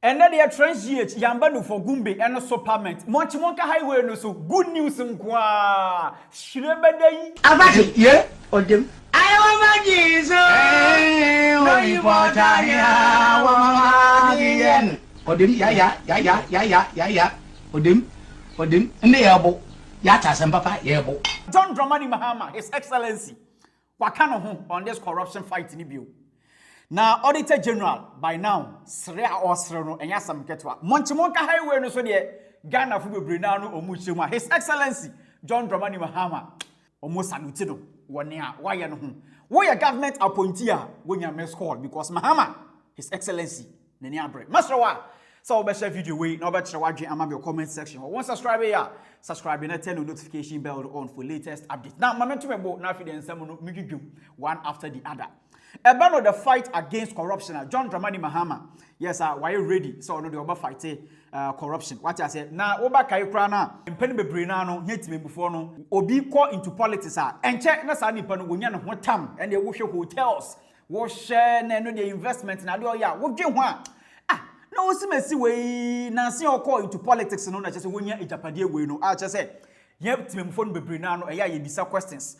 And then the TRENDSGH yambanu for Gumbe and so permit. Monchimonka highway no so good news in kwa. Shrebedai. Abati, yeah, or them. I want my Jesus. No, you want to or them, yeah. Or them, and the elbow. Yatas and Papa, elbow. John Dramani Mahama, His Excellency. Wakano home on this corruption fight in Ibiu. Now, Auditor General, by now, Srea or Sreno, and Yasam Ketwa. Monchimonka Highway no so de Ghana Fubu Brinano or Muchima. His Excellency, John Dramani Mahama, almost salutido. One year, why you know? Why a government appointee when you miss call? Because Mahama, His Excellency, Nenia Bre. Master wa. So, be share video way, no better watch your comment section. Once subscribe here, subscribe and turn the notification bell on for latest updates. Now, my to about now and some one after the other. About the fight against corruption, John Dramani Mahama. Yes, why you ready? So, no, the over fight corruption. What I said now, over Kaiprana, and Penny Brinano, hit me before no, Obi call into politics, and check Nasani Panuyan, what time, and they wish hotels, wash share and the investment in Adoya. What do you want? No, see way, Nancy or call into politics and not just when you're a Japadia way. No, I just said, yep, Tim phone be Brinano, a ya be some questions.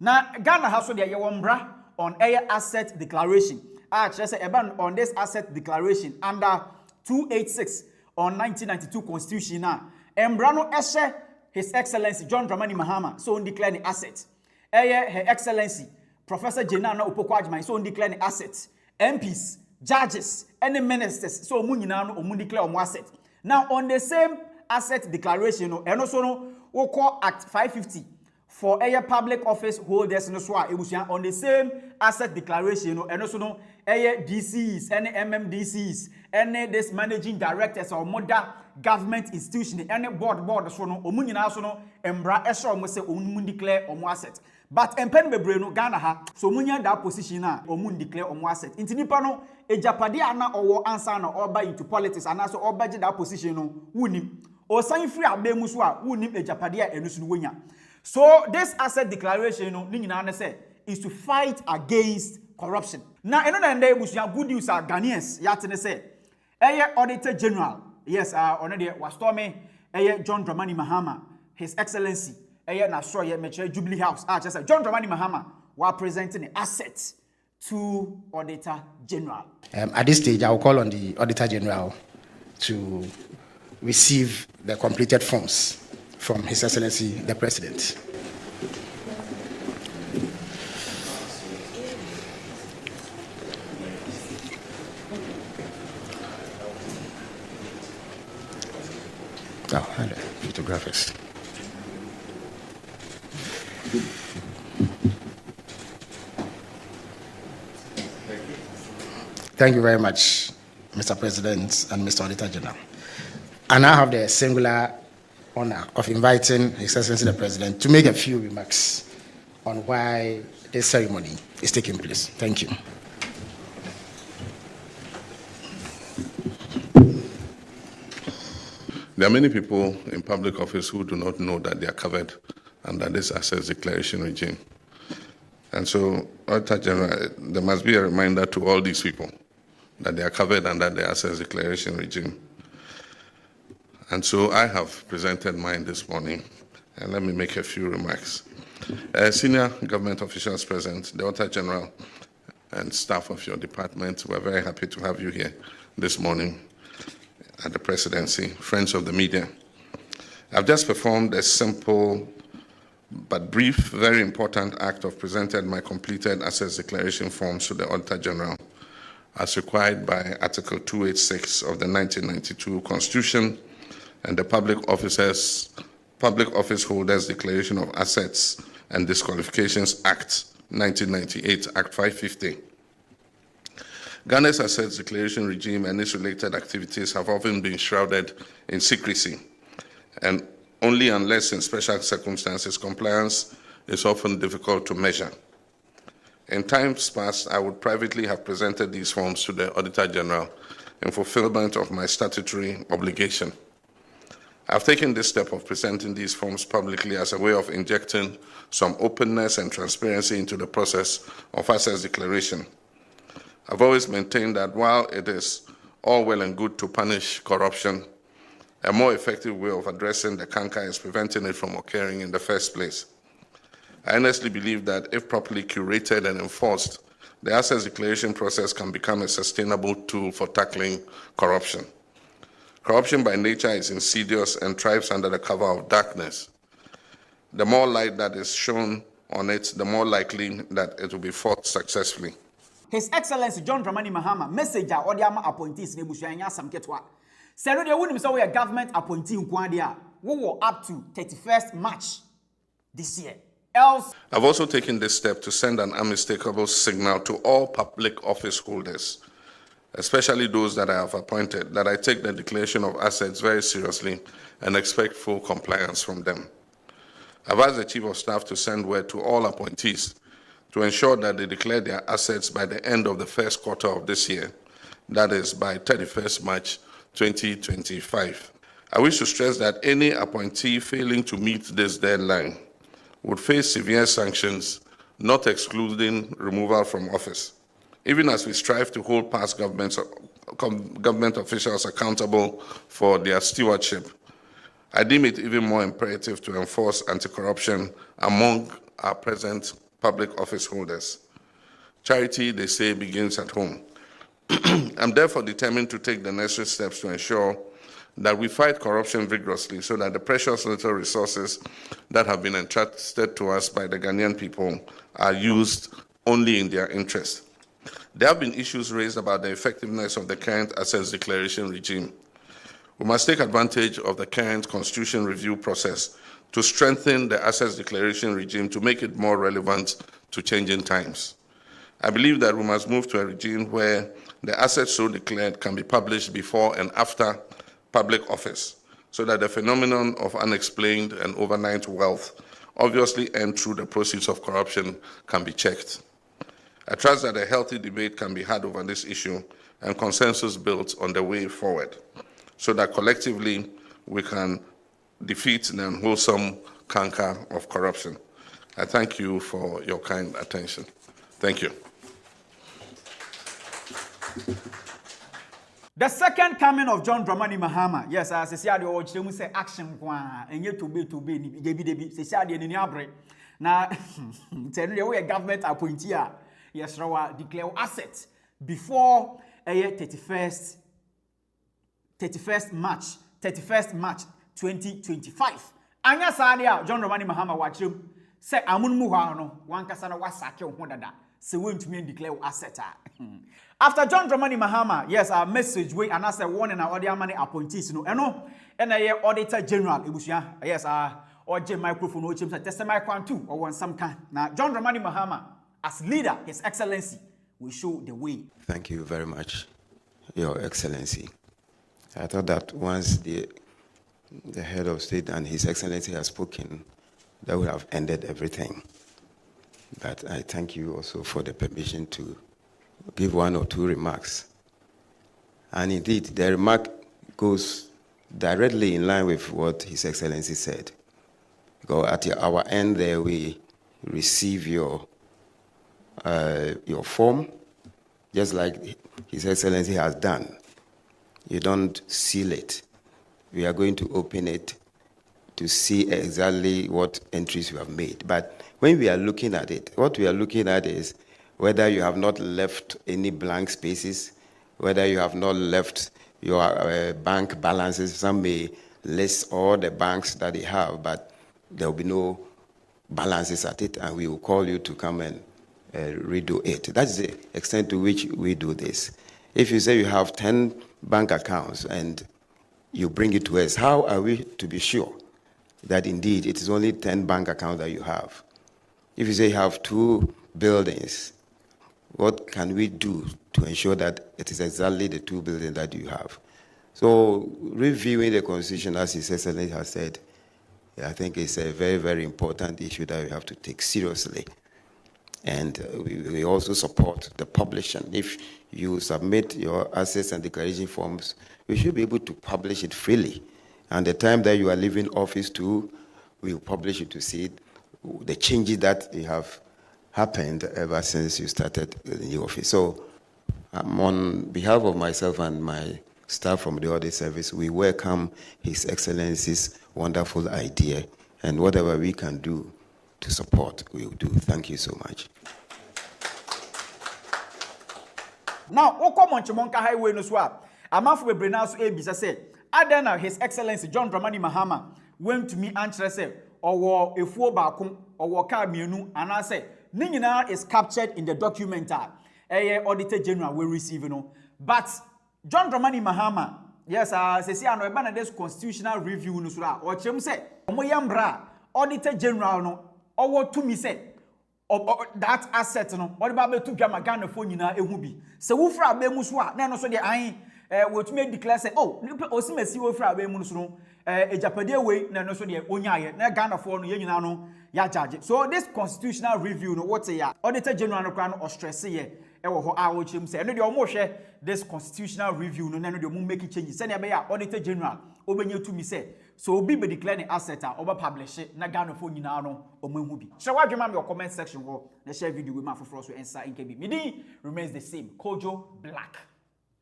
Now, Ghana has so their bra on air asset declaration. I just say about on this asset declaration under 286 on 1992 Constitution. Now, Embrano Eshe, His Excellency John Dramani Mahama, so declare the asset. Her Excellency Professor Jenana Upokwajma, so declare the assets. MPs, judges, any ministers, so Muninano or Mundiclare on asset. Now, on the same asset declaration, and also no, we call Act 550 for a public office holders no so it was on the same asset declaration, and also no DCs, any MMDCs, any this managing directors or mother government institution, any board so no, Omunina so no, Embra Esho must say Mundiclare on asset. But empen bebre no Ghana ha so munya that position na omun declare omo asset inti nipa no ejapadia na owo answer na oba into politics and also oba je that position no wunim o san free abemu so a wunim ejapadia enusu no wonya. So this asset declaration no ni nyina na say is to fight against corruption. Now eno na ndey busuya good news are Ghanaians yatene say Auditor General, yes, already was stormy John Dramani Mahama, His Excellency na sure ye metre Jubilee House. Just John Dramani Mahama while presenting the assets to Auditor General. At this stage, I will call on the Auditor General to receive the completed forms from His Excellency the President. Oh, and photographers. Thank you very much, Mr. President and Mr. Auditor General. I now have the singular honor of inviting His Excellency the President to make a few remarks on why this ceremony is taking place. Thank you. There are many people in public office who do not know that they are covered under this assets declaration regime. And so, Auditor General, there must be a reminder to all these people that they are covered under the assets declaration regime. And so I have presented mine this morning, and let me make a few remarks. Senior government officials present, the Auditor General and staff of your department, we're very happy to have you here this morning at the presidency, friends of the media. I've just performed a simple but brief, very important act of presenting my completed assets declaration forms to the Auditor General as required by Article 286 of the 1992 Constitution and the Public Office Holders Declaration of Assets and Disqualifications Act 1998, Act 550. Ghana's assets declaration regime and its related activities have often been shrouded in secrecy, and only unless in special circumstances compliance is often difficult to measure. In times past, I would privately have presented these forms to the Auditor General in fulfillment of my statutory obligation. I've taken this step of presenting these forms publicly as a way of injecting some openness and transparency into the process of assets declaration. I've always maintained that while it is all well and good to punish corruption, a more effective way of addressing the canker is preventing it from occurring in the first place. I honestly believe that if properly curated and enforced, the assets declaration process can become a sustainable tool for tackling corruption. Corruption by nature is insidious and thrives under the cover of darkness. The more light that is shown on it, the more likely that it will be fought successfully. His Excellency John Dramani Mahama, messenger or the appointees nebushanya sam ketwa. Sero de wunim say we a government appointee nkwadia. We were up to 31st March this year. Else, I've also taken this step to send an unmistakable signal to all public office holders, especially those that I have appointed, that I take the declaration of assets very seriously and expect full compliance from them. I've asked the Chief of Staff to send word to all appointees to ensure that they declare their assets by the end of the first quarter of this year, that is by 31st March 2025. I wish to stress that any appointee failing to meet this deadline would face severe sanctions, not excluding removal from office. Even as we strive to hold past government officials accountable for their stewardship, I deem it even more imperative to enforce anti-corruption among our present public office holders. Charity, they say, begins at home. I'm therefore determined to take the necessary steps to ensure that we fight corruption vigorously so that the precious little resources that have been entrusted to us by the Ghanaian people are used only in their interest. There have been issues raised about the effectiveness of the current assets declaration regime. We must take advantage of the current constitution review process to strengthen the assets declaration regime to make it more relevant to changing times. I believe that we must move to a regime where the assets so declared can be published before and after public office, so that the phenomenon of unexplained and overnight wealth, obviously earned through the proceeds of corruption, can be checked. I trust that a healthy debate can be had over this issue and consensus built on the way forward, so that collectively we can defeat the unwholesome canker of corruption. I thank you for your kind attention. Thank you. the second coming of John Dramani Mahama. Yes, as I said, the say action and yet to be debi. Say the ni abre. Na tell you we a government appointee. Yes, rawa declare assets before a year 31st March 2025. Anya sadia John Dramani Mahama wachim say amun mu hwa no wan kasa na wasake ho dada se wentumi declare asset. After John Dramani Mahama, yes, our message we and as a warning our other money appointees no eno na ye Auditor General ebusia. Yes, oje microphone o chim say testimony kwan too or one some kan. Na John Dramani Mahama as leader, His Excellency will show the way. Thank you very much, Your Excellency. I thought that once the head of state and His Excellency has spoken, that would have ended everything. But I thank you also for the permission to give one or two remarks. And indeed, the remark goes directly in line with what His Excellency said. Because at our end there, we receive your form, just like His Excellency has done. You don't seal it. We are going to open it to see exactly what entries you have made. But when we are looking at it, what we are looking at is whether you have not left any blank spaces, whether you have not left your bank balances. Some may list all the banks that they have, but there will be no balances at it, and we will call you to come and redo it. That's the extent to which we do this. If you say you have 10 bank accounts and you bring it to us, how are we to be sure that indeed it is only 10 bank accounts that you have? If you say you have 2 buildings, what can we do to ensure that it is exactly the 2 buildings that you have? So reviewing the Constitution, as His Excellency has said, I think it's a very, very important issue that we have to take seriously. And we also support the publishing. If you submit your assets and declaration forms, we should be able to publish it freely. And the time that you are leaving office too, we will publish it to see the changes that have happened ever since you started the new office. So On behalf of myself and my staff from the Audit Service, we welcome His Excellency's wonderful idea, and whatever we can do to support, we will do. Thank you so much. Now, Oko Monchimonka Highway no swap. Amafu Bebrena so ebisa say, Adena His Excellency John Dramani Mahama went to me answer say, or efuo baako or car mienu, and I say, Ningina is captured in the document. Auditor General will receive no. But John Dramani Mahama, yes, say I know this constitutional review no sura. Or chem say, Omoyambra, Auditor General no, or what to me say. That asset no what about to gama Ghana phone nyina ehu bi se wo fra ba mu so a na no so de an we to me declare say oh osimasi wo fra ba mu so no ejapade we na no so de onyaye na Ghana phone no ye nyina no ya charge. So this constitutional review no what ya Auditor General no kra no stress ye e wo ho a wo chem say no de omo hwe this constitutional review no na no de omo make changes say na be ya Auditor General obenye to me say so obi be declare the asset a oba publish na Ghana phone nyina no omahu bi. So wadwema me comment section ho na share video we ma foforo so ensa nkebi. Me remains the same. Kojo Black.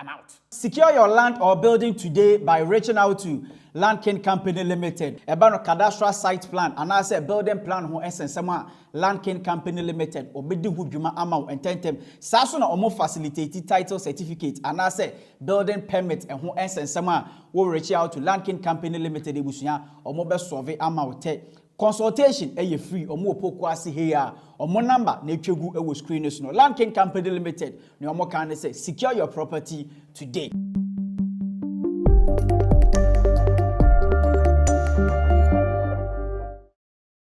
I'm out. Secure your land or building today by reaching out to Land King Company Limited. About cadastral site plan and I say building plan ho ensensema Land King Company Limited obedi hu dwuma ama ententem saso na omo facilitate title certificate and I say building permit and ho ensensema wo reach out to Land King Company Limited ebusuya omo be solve ama te consultation free omo opoku ase here omo number na etwegu ewo screen no Land King Company Limited ne omo kan say secure your property today.